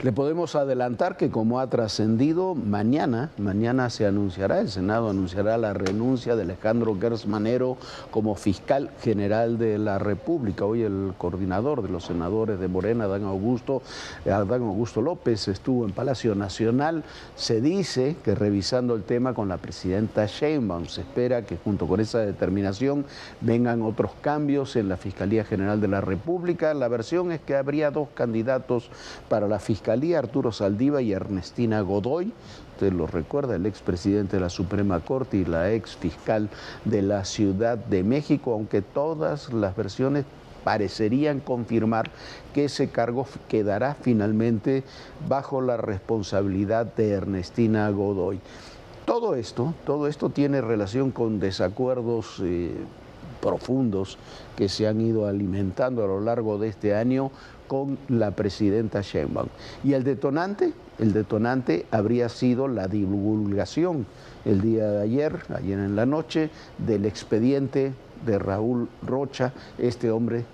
Le podemos adelantar que, como ha trascendido, mañana se anunciará, el Senado anunciará la renuncia de Alejandro Gertz Manero como fiscal general de la República. Hoy el coordinador de los senadores de Morena, Adán Augusto López, estuvo en Palacio Nacional. Se dice que revisando el tema con la presidenta Sheinbaum, se espera que junto con esa determinación vengan otros cambios en la Fiscalía General de la República. La versión es que habría dos candidatos para la Fiscalía, Arturo Saldívar y Ernestina Godoy. Usted lo recuerda, el expresidente de la Suprema Corte y la ex fiscal de la Ciudad de México, aunque todas las versiones parecerían confirmar que ese cargo quedará finalmente bajo la responsabilidad de Ernestina Godoy. Todo esto tiene relación con desacuerdos profundos que se han ido alimentando a lo largo de este año con la presidenta Sheinbaum. Y el detonante habría sido la divulgación el día de ayer en la noche, del expediente de Raúl Rocha, este hombre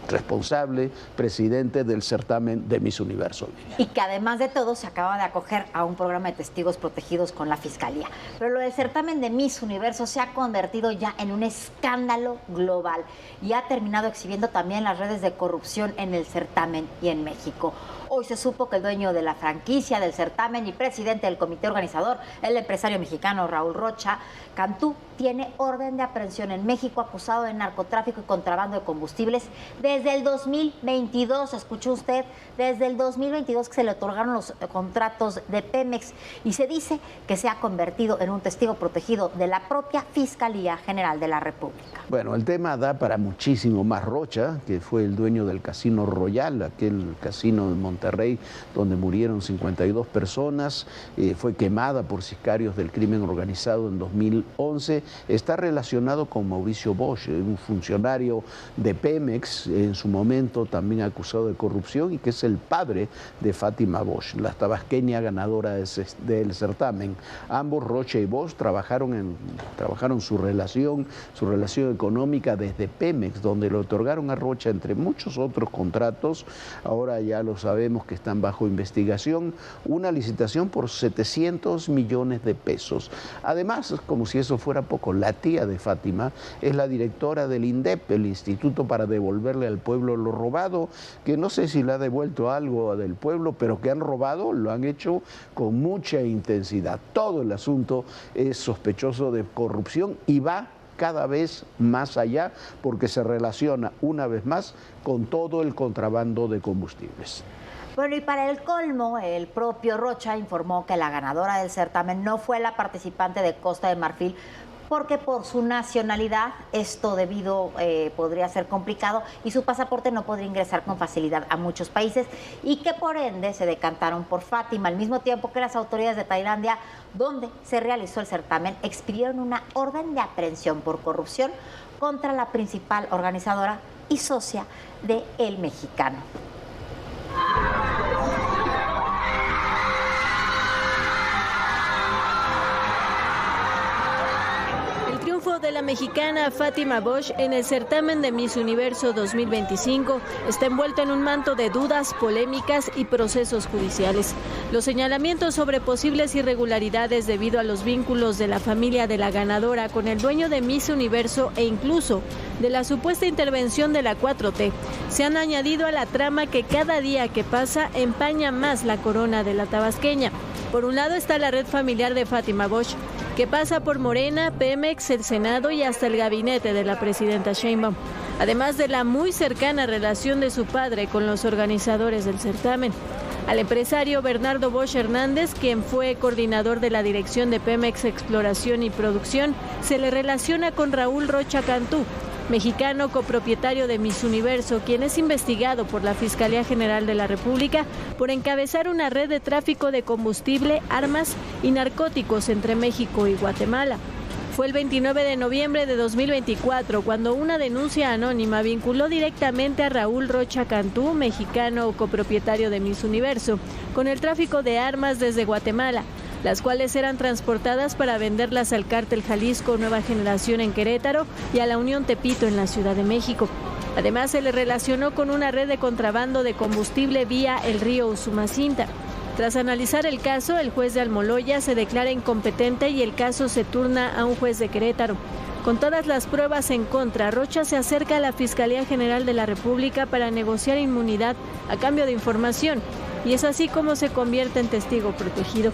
responsable, presidente del certamen de Miss Universo. Y que además de todo se acaba de acoger a un programa de testigos protegidos con la Fiscalía. Pero lo del certamen de Miss Universo se ha convertido ya en un escándalo global y ha terminado exhibiendo también las redes de corrupción en el certamen y en México. Hoy se supo que el dueño de la franquicia del certamen y presidente del comité organizador, el empresario mexicano Raúl Rocha Cantú, tiene orden de aprehensión en México acusado de narcotráfico y contrabando de combustibles desde el 2022. Escuchó usted, desde el 2022 que se le otorgaron los contratos de Pemex, y se dice que se ha convertido en un testigo protegido de la propia Fiscalía General de la República. Bueno, el tema da para muchísimo más. Rocha, que fue el dueño del Casino Royal, aquel casino de Monterrey donde murieron 52 personas, fue quemada por sicarios del crimen organizado en 2011, está relacionado con Mauricio Bosch, un funcionario de Pemex, en su momento también acusado de corrupción, y que es el padre de Fátima Bosch, la tabasqueña ganadora del certamen. Ambos, Rocha y Bosch, trabajaron su relación económica desde Pemex, donde le otorgaron a Rocha, entre muchos otros contratos, ahora ya lo sabemos que están bajo investigación, una licitación por 700 millones de pesos. Además, como si eso fuera poco, la tía de Fátima es la directora del INDEP, el Instituto para Devolverle al Pueblo lo Robado, que no sé si le ha devuelto algo del pueblo, pero que han robado, lo han hecho con mucha intensidad. Todo el asunto es sospechoso de corrupción y va cada vez más allá, porque se relaciona una vez más con todo el contrabando de combustibles. Bueno, y para el colmo, el propio Rocha informó que la ganadora del certamen no fue la participante de Costa de Marfil, porque por su nacionalidad esto podría ser complicado y su pasaporte no podría ingresar con facilidad a muchos países, y que por ende se decantaron por Fátima, al mismo tiempo que las autoridades de Tailandia, donde se realizó el certamen, expidieron una orden de aprehensión por corrupción contra la principal organizadora y socia de El Mexicano. De la mexicana Fátima Bosch en el certamen de Miss Universo 2025 está envuelto en un manto de dudas, polémicas y procesos judiciales. Los señalamientos sobre posibles irregularidades debido a los vínculos de la familia de la ganadora con el dueño de Miss Universo e incluso de la supuesta intervención de la 4T se han añadido a la trama que cada día que pasa empaña más la corona de la tabasqueña. Por un lado está la red familiar de Fátima Bosch, que pasa por Morena, Pemex, el Senado y hasta el gabinete de la presidenta Sheinbaum, además de la muy cercana relación de su padre con los organizadores del certamen. Al empresario Bernardo Bosch Hernández, quien fue coordinador de la dirección de Pemex Exploración y Producción, se le relaciona con Raúl Rocha Cantú, mexicano copropietario de Miss Universo, quien es investigado por la Fiscalía General de la República por encabezar una red de tráfico de combustible, armas y narcóticos entre México y Guatemala. Fue el 29 de noviembre de 2024 cuando una denuncia anónima vinculó directamente a Raúl Rocha Cantú, mexicano copropietario de Miss Universo, con el tráfico de armas desde Guatemala, las cuales eran transportadas para venderlas al Cártel Jalisco Nueva Generación en Querétaro y a la Unión Tepito en la Ciudad de México. Además, se le relacionó con una red de contrabando de combustible vía el río Usumacinta. Tras analizar el caso, el juez de Almoloya se declara incompetente y el caso se turna a un juez de Querétaro. Con todas las pruebas en contra, Rocha se acerca a la Fiscalía General de la República para negociar inmunidad a cambio de información, y es así como se convierte en testigo protegido.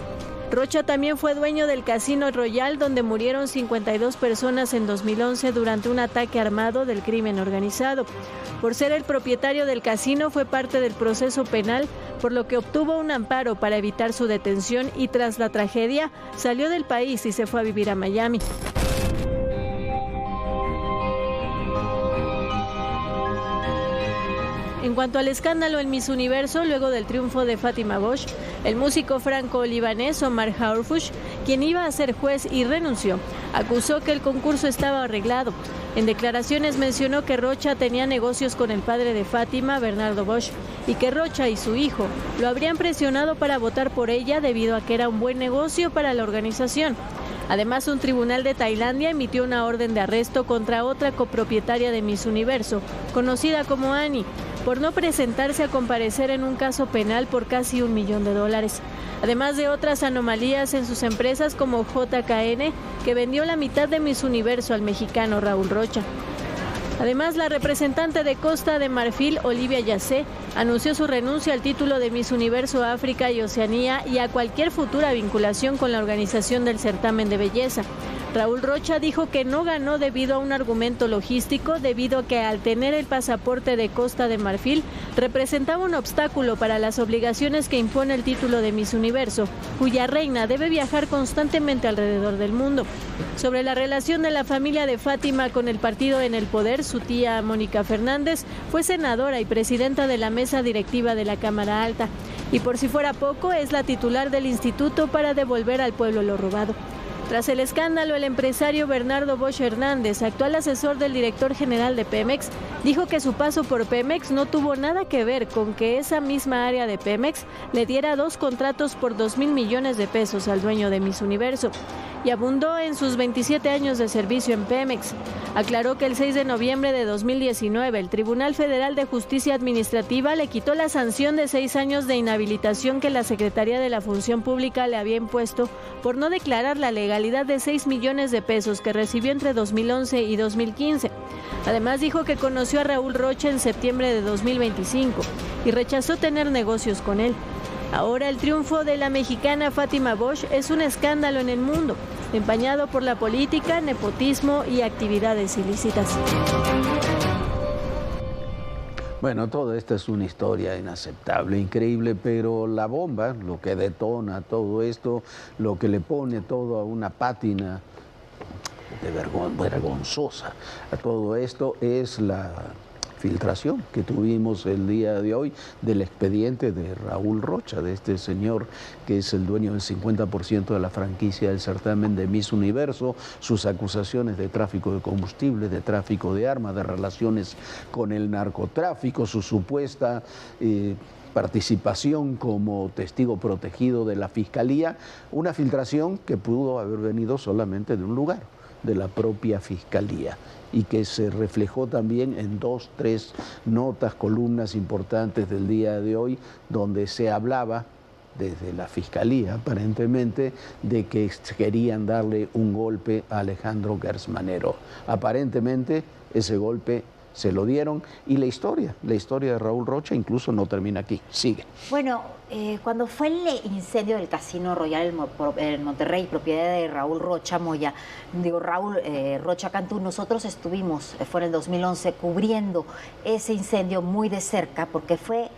Rocha también fue dueño del Casino Royal, donde murieron 52 personas en 2011 durante un ataque armado del crimen organizado. Por ser el propietario del casino, fue parte del proceso penal, por lo que obtuvo un amparo para evitar su detención y tras la tragedia salió del país y se fue a vivir a Miami. En cuanto al escándalo en Miss Universo, luego del triunfo de Fátima Bosch, el músico franco-libanés Omar Harfouch, quien iba a ser juez y renunció, acusó que el concurso estaba arreglado. En declaraciones mencionó que Rocha tenía negocios con el padre de Fátima, Bernardo Bosch, y que Rocha y su hijo lo habrían presionado para votar por ella debido a que era un buen negocio para la organización. Además, un tribunal de Tailandia emitió una orden de arresto contra otra copropietaria de Miss Universo, conocida como Annie, por no presentarse a comparecer en un caso penal por casi $1 millón. Además de otras anomalías en sus empresas como JKN, que vendió la mitad de Miss Universo al mexicano Raúl Rocha. Además, la representante de Costa de Marfil, Olivia Yacé, anunció su renuncia al título de Miss Universo África y Oceanía y a cualquier futura vinculación con la organización del certamen de belleza. Raúl Rocha dijo que no ganó debido a un argumento logístico, debido a que al tener el pasaporte de Costa de Marfil representaba un obstáculo para las obligaciones que impone el título de Miss Universo, cuya reina debe viajar constantemente alrededor del mundo. Sobre la relación de la familia de Fátima con el partido en el poder, su tía Mónica Fernández fue senadora y presidenta de la mesa directiva de la Cámara Alta, y por si fuera poco, es la titular del Instituto para devolver al pueblo lo robado. Tras el escándalo, el empresario Bernardo Bosch Hernández, actual asesor del director general de Pemex, dijo que su paso por Pemex no tuvo nada que ver con que esa misma área de Pemex le diera 2 contratos por 2,000 millones de pesos al dueño de Miss Universo, y abundó en sus 27 años de servicio en Pemex. Aclaró que el 6 de noviembre de 2019, el Tribunal Federal de Justicia Administrativa le quitó la sanción de 6 años de inhabilitación que la Secretaría de la Función Pública le había impuesto por no declarar la legalidad de 6 millones de pesos que recibió entre 2011 y 2015. Además, dijo que conoció a Raúl Rocha en septiembre de 2025 y rechazó tener negocios con él. Ahora el triunfo de la mexicana Fátima Bosch es un escándalo en el mundo, empañado por la política, nepotismo y actividades ilícitas. Bueno, todo esto es una historia inaceptable, increíble, pero la bomba, lo que detona todo esto, lo que le pone todo a una pátina vergonzosa a todo esto es la filtración que tuvimos el día de hoy del expediente de Raúl Rocha, de este señor que es el dueño del 50% de la franquicia del certamen de Miss Universo, sus acusaciones de tráfico de combustible, de tráfico de armas, de relaciones con el narcotráfico, su supuesta participación como testigo protegido de la Fiscalía, una filtración que pudo haber venido solamente de un lugar, de la propia Fiscalía, y que se reflejó también en 2, 3 notas, columnas importantes del día de hoy, donde se hablaba desde la Fiscalía, aparentemente, de que querían darle un golpe a Alejandro Gertz Manero. Aparentemente, ese golpe se lo dieron, y la historia de Raúl Rocha incluso no termina aquí, sigue. Bueno, cuando fue el incendio del Casino Royal en Monterrey, propiedad de Raúl Rocha Rocha Cantú, nosotros estuvimos, fue en el 2011, cubriendo ese incendio muy de cerca, porque fue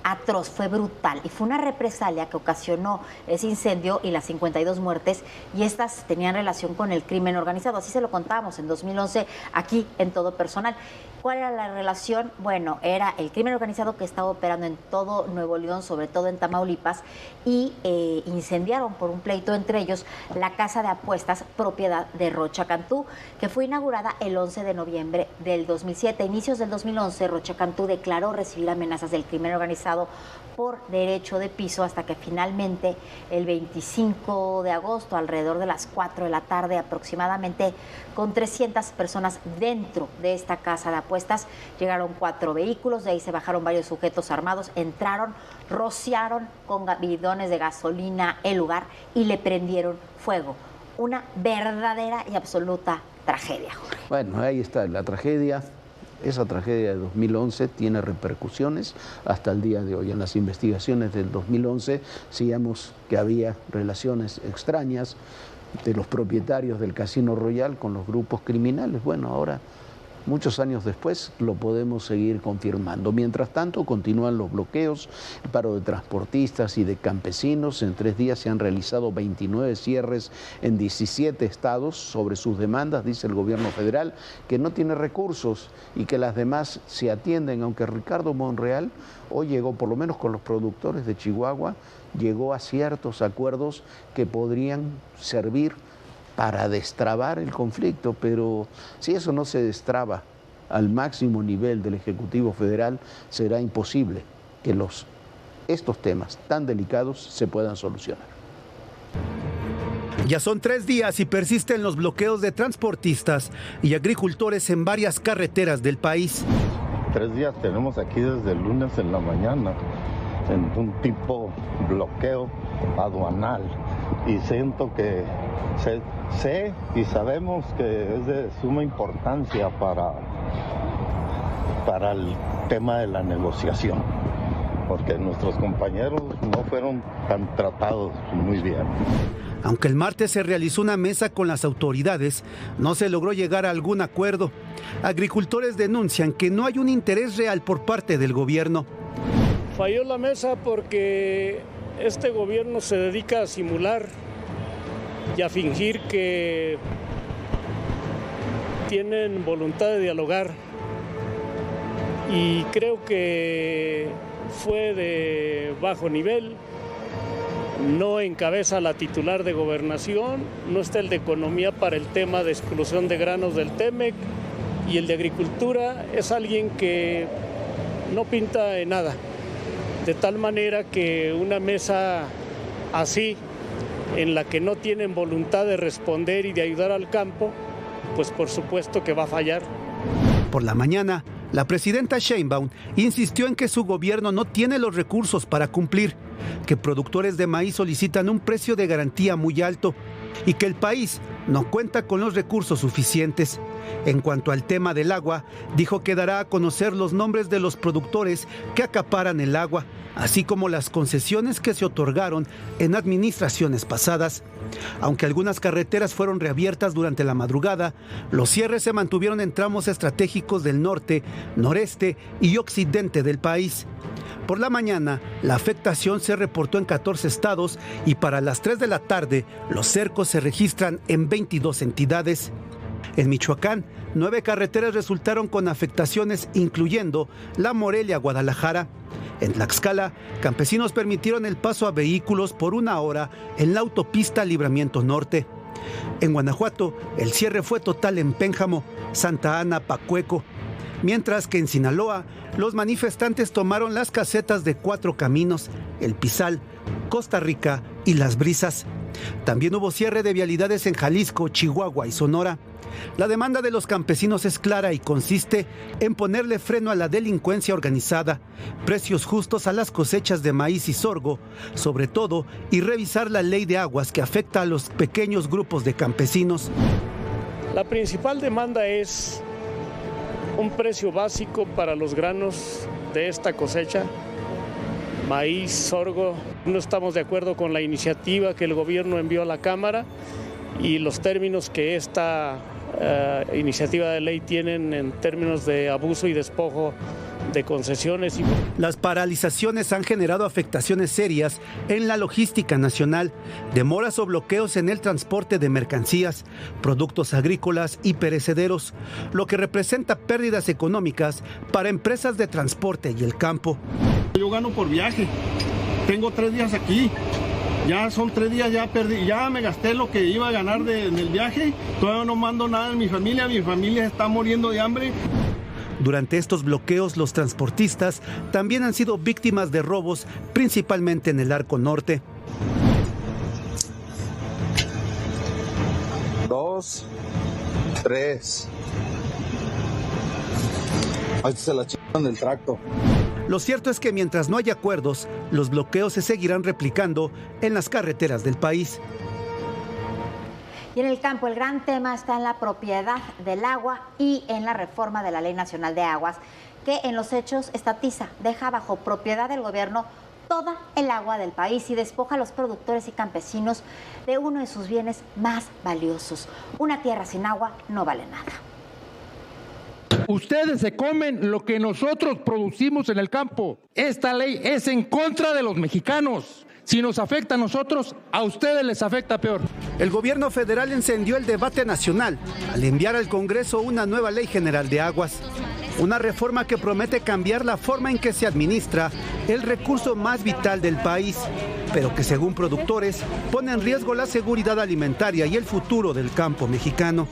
atroz, fue brutal, y fue una represalia que ocasionó ese incendio y las 52 muertes, y estas tenían relación con el crimen organizado. Así se lo contábamos en 2011 aquí en Todo Personal. ¿Cuál era la relación? Bueno, era el crimen organizado que estaba operando en todo Nuevo León, sobre todo en Tamaulipas, y incendiaron por un pleito entre ellos la casa de apuestas propiedad de Rocha Cantú, que fue inaugurada el 11 de noviembre del 2007. A inicios del 2011, Rocha Cantú declaró recibir amenazas del crimen organizado Estado por derecho de piso, hasta que finalmente el 25 de agosto, alrededor de las 4 de la tarde aproximadamente, con 300 personas dentro de esta casa de apuestas, llegaron 4 vehículos, de ahí se bajaron varios sujetos armados, entraron, rociaron con bidones de gasolina el lugar y le prendieron fuego. Una verdadera y absoluta tragedia, Jorge. Bueno, ahí está la tragedia. Esa tragedia de 2011 tiene repercusiones hasta el día de hoy. En las investigaciones del 2011 sabíamos que había relaciones extrañas de los propietarios del Casino Royal con los grupos criminales. Bueno, ahora, muchos años después, lo podemos seguir confirmando. Mientras tanto, continúan los bloqueos, el paro de transportistas y de campesinos. En 3 días se han realizado 29 cierres en 17 estados sobre sus demandas, dice el gobierno federal, que no tiene recursos y que las demás se atienden, aunque Ricardo Monreal hoy llegó, por lo menos con los productores de Chihuahua, llegó a ciertos acuerdos que podrían servir para destrabar el conflicto, pero si eso no se destraba al máximo nivel del Ejecutivo Federal, será imposible que estos temas tan delicados se puedan solucionar. Ya son 3 días y persisten los bloqueos de transportistas y agricultores en varias carreteras del país. 3 días tenemos aquí desde el lunes en la mañana, en un tipo bloqueo aduanal, y siento que sé y sabemos que es de suma importancia para el tema de la negociación, porque nuestros compañeros no fueron tan tratados muy bien. Aunque el martes se realizó una mesa con las autoridades, no se logró llegar a algún acuerdo. Agricultores denuncian que no hay un interés real por parte del gobierno. Falló la mesa porque este gobierno se dedica a simular y a fingir que tienen voluntad de dialogar, y creo que fue de bajo nivel. No encabeza la titular de Gobernación, no está el de Economía para el tema de exclusión de granos del TEMEC, y el de Agricultura es alguien que no pinta en nada. De tal manera que una mesa así, en la que no tienen voluntad de responder y de ayudar al campo, pues por supuesto que va a fallar. Por la mañana, la presidenta Sheinbaum insistió en que su gobierno no tiene los recursos para cumplir, que productores de maíz solicitan un precio de garantía muy alto y que el país no cuenta con los recursos suficientes. En cuanto al tema del agua, dijo que dará a conocer los nombres de los productores que acaparan el agua, así como las concesiones que se otorgaron en administraciones pasadas. Aunque algunas carreteras fueron reabiertas durante la madrugada, los cierres se mantuvieron en tramos estratégicos del norte, noreste y occidente del país. Por la mañana, la afectación se reportó en 14 estados y para las 3 de la tarde, los cercos se registran en 22 entidades. En Michoacán, 9 carreteras resultaron con afectaciones, incluyendo la Morelia-Guadalajara. En Tlaxcala, campesinos permitieron el paso a vehículos por 1 hora en la autopista Libramiento Norte. En Guanajuato, el cierre fue total en Pénjamo, Santa Ana, Pacueco. Mientras que en Sinaloa, los manifestantes tomaron las casetas de 4 Caminos, El Pizal, Costa Rica y Las Brisas. También hubo cierre de vialidades en Jalisco, Chihuahua y Sonora. La demanda de los campesinos es clara y consiste en ponerle freno a la delincuencia organizada, precios justos a las cosechas de maíz y sorgo, sobre todo, y revisar la ley de aguas que afecta a los pequeños grupos de campesinos. La principal demanda es un precio básico para los granos de esta cosecha, maíz, sorgo. No estamos de acuerdo con la iniciativa que el gobierno envió a la Cámara y los términos que esta iniciativa de ley tienen en términos de abuso y despojo de concesiones. Las paralizaciones han generado afectaciones serias en la logística nacional, demoras o bloqueos en el transporte de mercancías, productos agrícolas y perecederos, lo que representa pérdidas económicas para empresas de transporte y el campo. Yo gano por viaje, tengo 3 días aquí. Ya son 3 días, ya perdí, ya me gasté lo que iba a ganar del viaje, todavía no mando nada en mi familia está muriendo de hambre. Durante estos bloqueos, los transportistas también han sido víctimas de robos, principalmente en el Arco Norte. 2, 3. Ahí se la chingan del tracto. Lo cierto es que mientras no haya acuerdos, los bloqueos se seguirán replicando en las carreteras del país. Y en el campo, el gran tema está en la propiedad del agua y en la reforma de la Ley Nacional de Aguas, que en los hechos estatiza, deja bajo propiedad del gobierno toda el agua del país y despoja a los productores y campesinos de uno de sus bienes más valiosos. Una tierra sin agua no vale nada. Ustedes se comen lo que nosotros producimos en el campo. Esta ley es en contra de los mexicanos. Si nos afecta a nosotros, a ustedes les afecta peor. El gobierno federal encendió el debate nacional al enviar al Congreso una nueva ley general de aguas. Una reforma que promete cambiar la forma en que se administra el recurso más vital del país, pero que según productores pone en riesgo la seguridad alimentaria y el futuro del campo mexicano.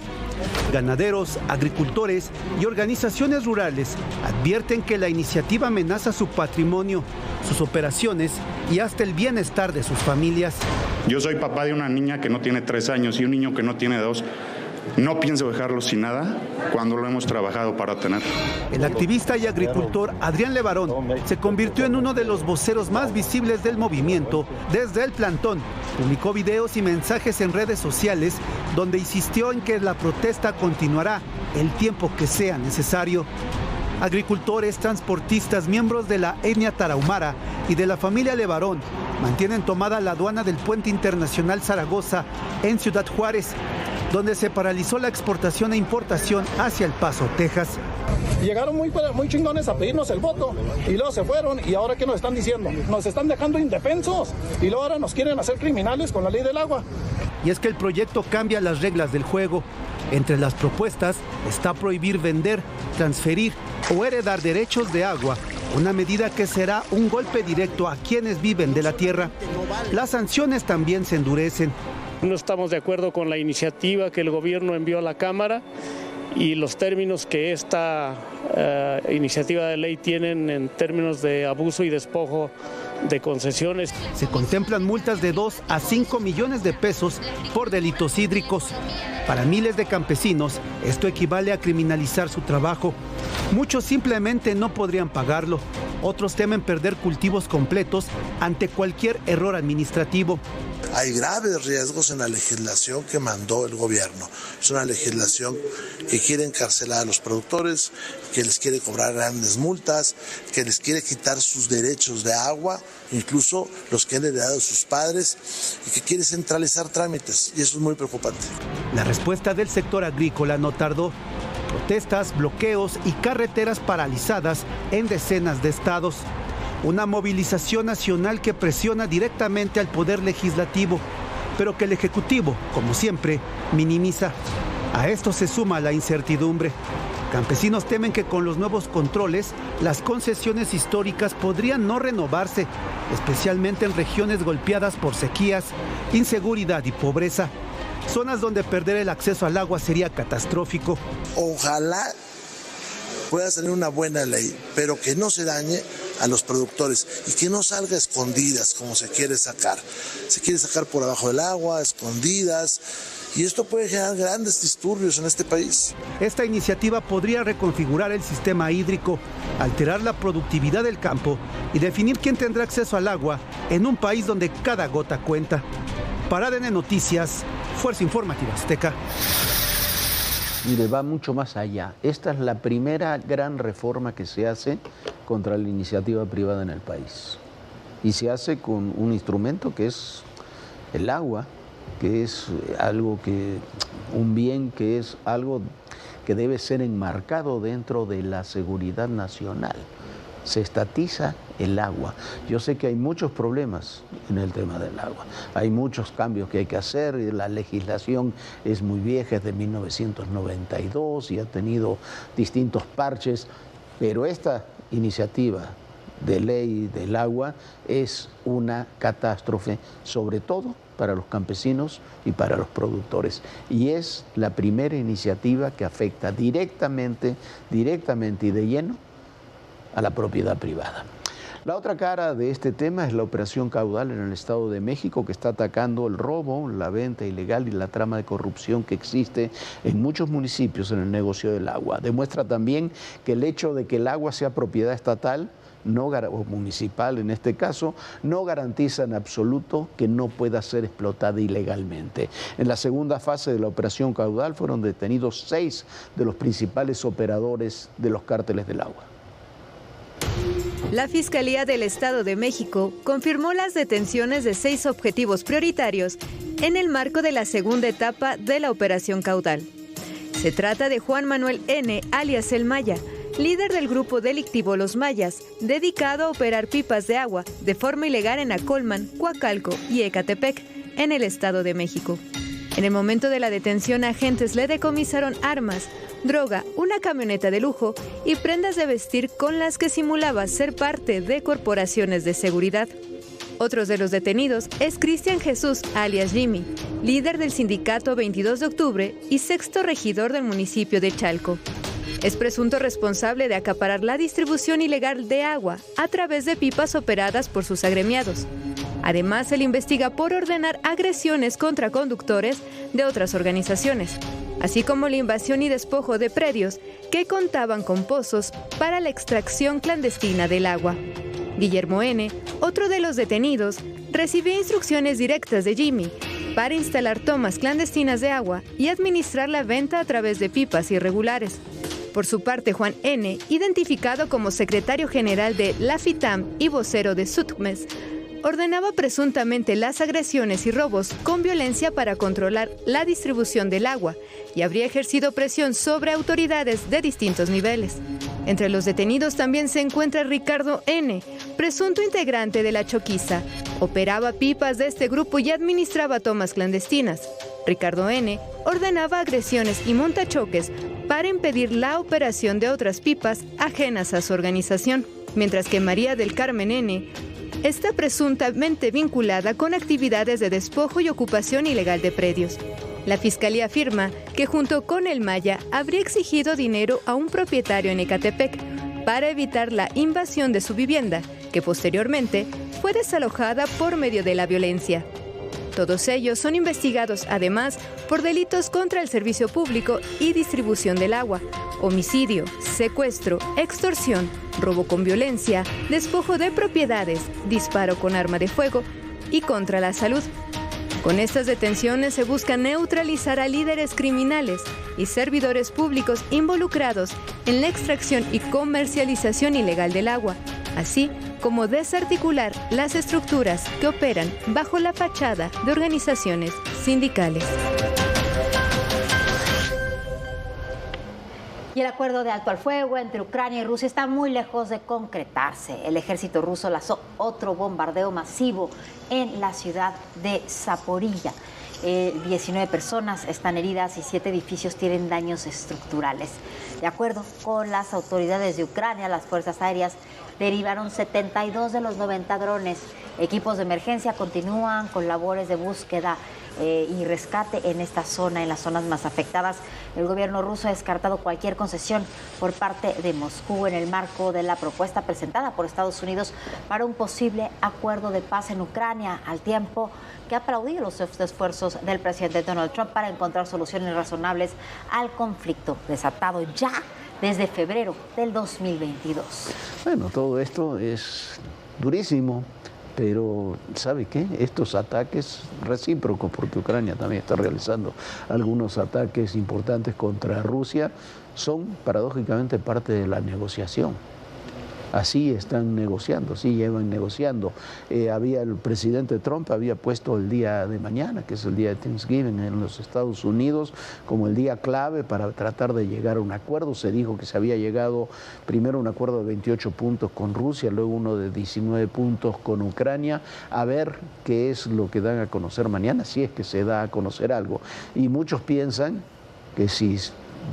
Ganaderos, agricultores y organizaciones rurales advierten que la iniciativa amenaza su patrimonio, sus operaciones y hasta el bienestar de sus familias. Yo soy papá de una niña que no tiene 3 años y un niño que no tiene 2. No pienso dejarlo sin nada cuando lo hemos trabajado para tener. El activista y agricultor Adrián Levarón se convirtió en uno de los voceros más visibles del movimiento desde el plantón. Publicó videos y mensajes en redes sociales donde insistió en que la protesta continuará el tiempo que sea necesario. Agricultores, transportistas, miembros de la etnia tarahumara y de la familia Levarón mantienen tomada la aduana del Puente Internacional Zaragoza en Ciudad Juárez, donde se paralizó la exportación e importación hacia El Paso, Texas. Llegaron muy chingones a pedirnos el voto y luego se fueron y ahora ¿qué nos están diciendo? Nos están dejando indefensos y luego ahora nos quieren hacer criminales con la ley del agua. Y es que el proyecto cambia las reglas del juego. Entre las propuestas está prohibir vender, transferir o heredar derechos de agua, una medida que será un golpe directo a quienes viven de la tierra. Las sanciones también se endurecen. No estamos de acuerdo con la iniciativa que el gobierno envió a la Cámara y los términos que esta iniciativa de ley tienen en términos de abuso y despojo de concesiones. Se contemplan multas de 2 a 5 millones de pesos por delitos hídricos. Para miles de campesinos, esto equivale a criminalizar su trabajo. Muchos simplemente no podrían pagarlo. Otros temen perder cultivos completos ante cualquier error administrativo. Hay graves riesgos en la legislación que mandó el gobierno. Es una legislación que quiere encarcelar a los productores, que les quiere cobrar grandes multas, que les quiere quitar sus derechos de agua, incluso los que han heredado sus padres, y que quiere centralizar trámites, y eso es muy preocupante. La respuesta del sector agrícola no tardó. Protestas, bloqueos y carreteras paralizadas en decenas de estados. Una movilización nacional que presiona directamente al Poder Legislativo, pero que el Ejecutivo, como siempre, minimiza. A esto se suma la incertidumbre. Campesinos temen que con los nuevos controles, las concesiones históricas podrían no renovarse, especialmente en regiones golpeadas por sequías, inseguridad y pobreza. Zonas donde perder el acceso al agua sería catastrófico. Ojalá pueda salir una buena ley, pero que no se dañe a los productores y que no salga a escondidas como se quiere sacar. Se quiere sacar por abajo del agua, escondidas, y esto puede generar grandes disturbios en este país. Esta iniciativa podría reconfigurar el sistema hídrico, alterar la productividad del campo y definir quién tendrá acceso al agua en un país donde cada gota cuenta. Para ADN Noticias, Fuerza Informativa Azteca. Mire, va mucho más allá. Esta es la primera gran reforma que se hace contra la iniciativa privada en el país. Y se hace con un instrumento que es el agua, que es algo que, un bien que es algo que debe ser enmarcado dentro de la seguridad nacional. Se estatiza el agua. Yo sé que hay muchos problemas en el tema del agua. Hay muchos cambios que hay que hacer. La legislación es muy vieja, es de 1992 y ha tenido distintos parches. Pero esta iniciativa de ley del agua es una catástrofe, sobre todo para los campesinos y para los productores. Y es la primera iniciativa que afecta directamente y de lleno a la propiedad privada. La otra cara de este tema es la operación Caudal en el Estado de México, que está atacando el robo, la venta ilegal y la trama de corrupción que existe en muchos municipios en el negocio del agua. Demuestra también que el hecho de que el agua sea propiedad estatal o municipal en este caso, no garantiza en absoluto que no pueda ser explotada ilegalmente. En la segunda fase de la operación Caudal fueron detenidos 6 de los principales operadores de los cárteles del agua. La Fiscalía del Estado de México confirmó las detenciones de 6 objetivos prioritarios en el marco de la segunda etapa de la Operación Caudal. Se trata de Juan Manuel N., alias El Maya, líder del grupo delictivo Los Mayas, dedicado a operar pipas de agua de forma ilegal en Acolman, Coacalco y Ecatepec, en el Estado de México. En el momento de la detención, agentes le decomisaron armas, droga, una camioneta de lujo y prendas de vestir con las que simulaba ser parte de corporaciones de seguridad. Otros de los detenidos es Cristian Jesús, alias Jimmy, líder del sindicato 22 de octubre y sexto regidor del municipio de Chalco. Es presunto responsable de acaparar la distribución ilegal de agua a través de pipas operadas por sus agremiados. Además, se le investiga por ordenar agresiones contra conductores de otras organizaciones, así como la invasión y despojo de predios que contaban con pozos para la extracción clandestina del agua. Guillermo N., otro de los detenidos, recibió instrucciones directas de Jimmy para instalar tomas clandestinas de agua y administrar la venta a través de pipas irregulares. Por su parte, Juan N., identificado como secretario general de la FITAM y vocero de SUTMES, ordenaba presuntamente las agresiones y robos con violencia para controlar la distribución del agua y habría ejercido presión sobre autoridades de distintos niveles. Entre los detenidos también se encuentra Ricardo N., presunto integrante de la Choquiza. Operaba pipas de este grupo y administraba tomas clandestinas. Ricardo N. ordenaba agresiones y montachoques para impedir la operación de otras pipas ajenas a su organización, mientras que María del Carmen N. está presuntamente vinculada con actividades de despojo y ocupación ilegal de predios. La Fiscalía afirma que junto con El Maya habría exigido dinero a un propietario en Ecatepec para evitar la invasión de su vivienda, que posteriormente fue desalojada por medio de la violencia. Todos ellos son investigados además por delitos contra el servicio público y distribución del agua, homicidio, secuestro, extorsión, robo con violencia, despojo de propiedades, disparo con arma de fuego y contra la salud. Con estas detenciones se busca neutralizar a líderes criminales y servidores públicos involucrados en la extracción y comercialización ilegal del agua, así como desarticular las estructuras que operan bajo la fachada de organizaciones sindicales. Y el acuerdo de alto al fuego entre Ucrania y Rusia está muy lejos de concretarse. El ejército ruso lanzó otro bombardeo masivo en la ciudad de Zaporilla. 19 personas están heridas y 7 edificios tienen daños estructurales. De acuerdo con las autoridades de Ucrania, las fuerzas aéreas derivaron 72 de los 90 drones. Equipos de emergencia continúan con labores de búsqueda y rescate en esta zona, en las zonas más afectadas. El gobierno ruso ha descartado cualquier concesión por parte de Moscú en el marco de la propuesta presentada por Estados Unidos para un posible acuerdo de paz en Ucrania, al tiempo que ha aplaudido los esfuerzos del presidente Donald Trump para encontrar soluciones razonables al conflicto desatado ya desde febrero del 2022. Bueno, todo esto es durísimo, pero ¿sabe qué? Estos ataques recíprocos, porque Ucrania también está realizando algunos ataques importantes contra Rusia, son paradójicamente parte de la negociación. Así están negociando, así llevan negociando. El presidente Trump había puesto el día de mañana, que es el día de Thanksgiving en los Estados Unidos, como el día clave para tratar de llegar a un acuerdo. Se dijo que se había llegado primero a un acuerdo de 28 puntos con Rusia, luego uno de 19 puntos con Ucrania. A ver qué es lo que dan a conocer mañana, si es que se da a conocer algo. Y muchos piensan que si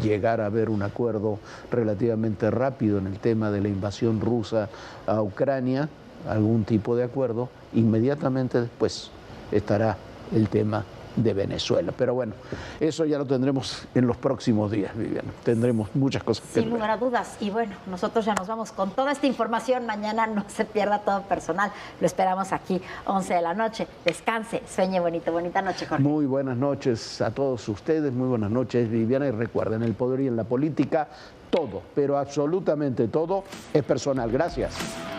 llegar a haber un acuerdo relativamente rápido en el tema de la invasión rusa a Ucrania, algún tipo de acuerdo, inmediatamente después estará el tema de Venezuela. Pero bueno, eso ya lo tendremos en los próximos días, Viviana. Tendremos muchas cosas que ver. Sin lugar a dudas. Y bueno, nosotros ya nos vamos con toda esta información. Mañana no se pierda Todo Personal. Lo esperamos aquí, 11 de la noche. Descanse, sueñe bonito. Bonita noche, Jorge. Muy buenas noches a todos ustedes. Muy buenas noches, Viviana. Y recuerden, el poder y en la política, todo, pero absolutamente todo es personal. Gracias.